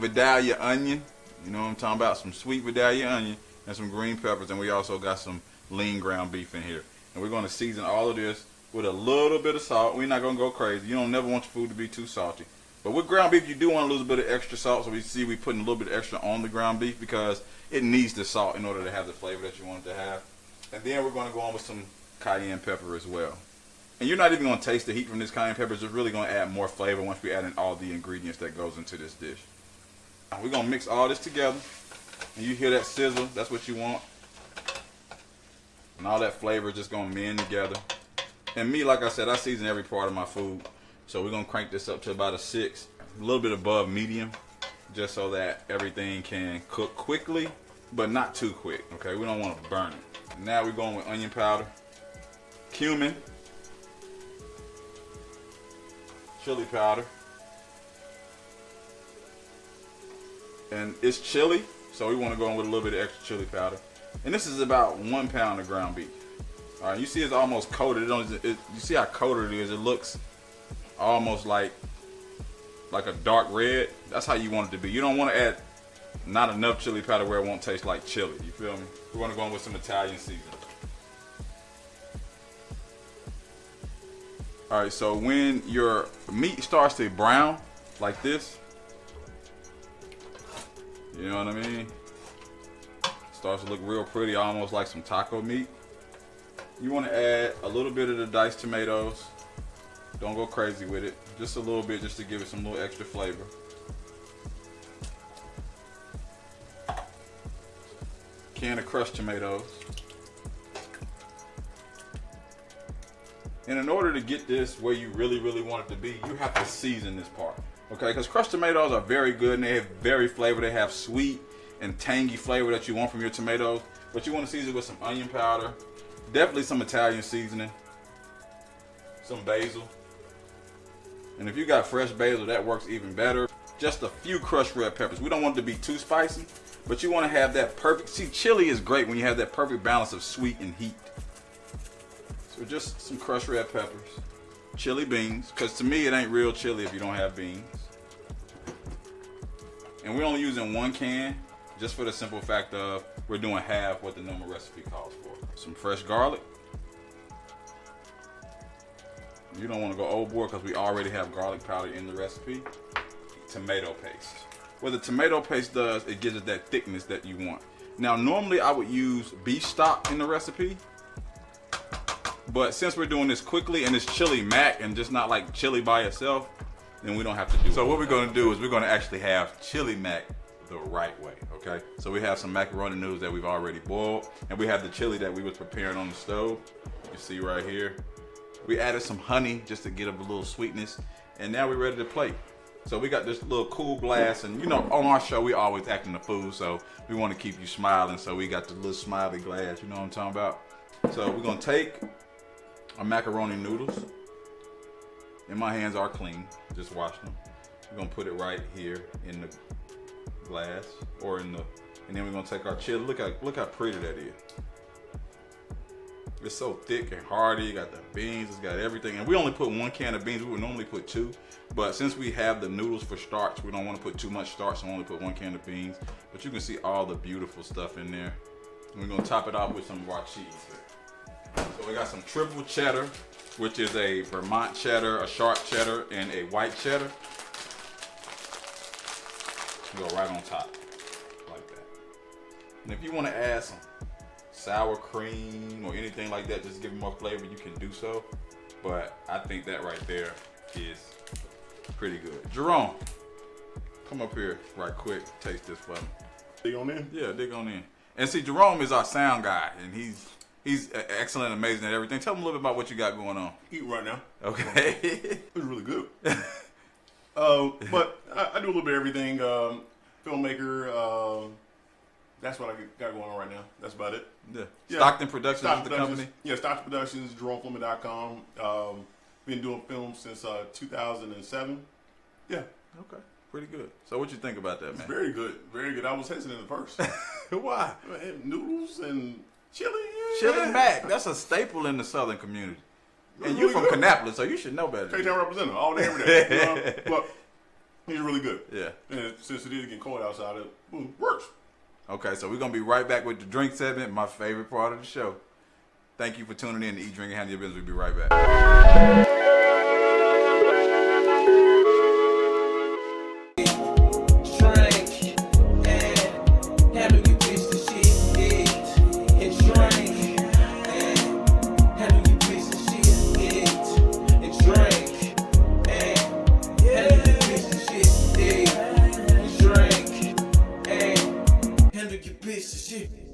Vidalia onion. You know what I'm talking about? Some sweet Vidalia onion and some green peppers. And we also got some lean ground beef in here. And we're going to season all of this with a little bit of salt. We're not going to go crazy. You don't never want your food to be too salty. But with ground beef, you do want to lose a bit of extra salt. So we see we putting a little bit extra on the ground beef because it needs the salt in order to have the flavor that you want it to have. And then we're going to go on with some cayenne pepper as well. And you're not even going to taste the heat from this cayenne pepper. It's really going to add more flavor once we add in all the ingredients that goes into this dish. We're going to mix all this together. And you hear that sizzle. That's what you want. And all that flavor is just going to mend together. And me, like I said, I season every part of my food. So we're going to crank this up to about a 6. A little bit above medium. Just so that everything can cook quickly, but not too quick. Okay, we don't want to burn it. Now we're going with onion powder, cumin, chili powder, and it's chili, so we want to go in with a little bit of extra chili powder. And this is about 1 pound of ground beef. All right, you see it's almost coated. You see how coated it is. It looks almost like a dark red. That's how you want it to be. You don't want to add not enough chili powder where it won't taste like chili. You feel me? We want to go in with some Italian seasoning. All right, so when your meat starts to brown like this, you know what I mean? Starts to look real pretty, almost like some taco meat. You want to add a little bit of the diced tomatoes. Don't go crazy with it. Just a little bit, just to give it some little extra flavor. Can of crushed tomatoes. And in order to get this where you really, really want it to be, you have to season this part. Okay, because crushed tomatoes are very good and they have very flavor. They have sweet and tangy flavor that you want from your tomatoes. But you want to season with some onion powder, definitely some Italian seasoning, some basil. And if you got fresh basil, that works even better. Just a few crushed red peppers. We don't want it to be too spicy, but you want to have that perfect, see, chili is great when you have that perfect balance of sweet and heat. So just some crushed red peppers, chili beans, because to me it ain't real chili if you don't have beans. And we're only using 1 can, just for the simple fact of we're doing half what the normal recipe calls for. Some fresh garlic. You don't want to go overboard because we already have garlic powder in the recipe. Tomato paste. What the tomato paste does, it gives it that thickness that you want. Now normally I would use beef stock in the recipe, but since we're doing this quickly and it's chili mac and just not like chili by itself, then we don't have to do it. So what we're going to do is we're going to actually have chili mac the right way, okay? So we have some macaroni noodles that we've already boiled, and we have the chili that we was preparing on the stove. You see right here. We added some honey just to get up a little sweetness, and now we're ready to plate. So we got this little cool glass, and you know, on our show we always acting the food, so we want to keep you smiling, so we got the little smiley glass, you know what I'm talking about? So we're going to take our macaroni noodles, and my hands are clean, just wash them. We're going to put it right here in the glass, or in the, and then we're going to take our chili. Look how pretty that is. It's so thick and hearty. You got the beans, it's got everything. And we only put 1 can of beans. We would normally put 2. But since we have the noodles for starch, we don't want to put too much starch, so we only put 1 can of beans. But you can see all the beautiful stuff in there. And we're going to top it off with some of our cheese. So we got some triple cheddar, which is a Vermont cheddar, a sharp cheddar, and a white cheddar. Go right on top, like that. And if you want to add some sour cream or anything like that, just to give it more flavor, you can do so. But I think that right there is pretty good. Jerome, come up here right quick, taste this for me. Dig on in? Yeah, dig on in. And see, Jerome is our sound guy, and he's excellent, amazing at everything. Tell him a little bit about what you got going on. Eating right now. Okay. It's really good. But I do a little bit of everything. Filmmaker. That's what I got going on right now. That's about it. Yeah. Stockton Productions is the company? Yeah, Stockton Productions, JeromeFilming.com. Been doing films since 2007. Yeah. Okay. Pretty good. So what you think about that, man? It's very good. Very good. I was hesitant at first. Why? Noodles and chili. Chili mac. That's a staple in the Southern community. And you from Kannapolis, so you should know better. K-Town representative all day, every day. But He's really good. Yeah. And since it is getting cold outside, it works. Okay, so we're going to be right back with the drink segment, my favorite part of the show. Thank you for tuning in to Eat, Drink, and Handle Your Business. We'll be right back. Piece of shit.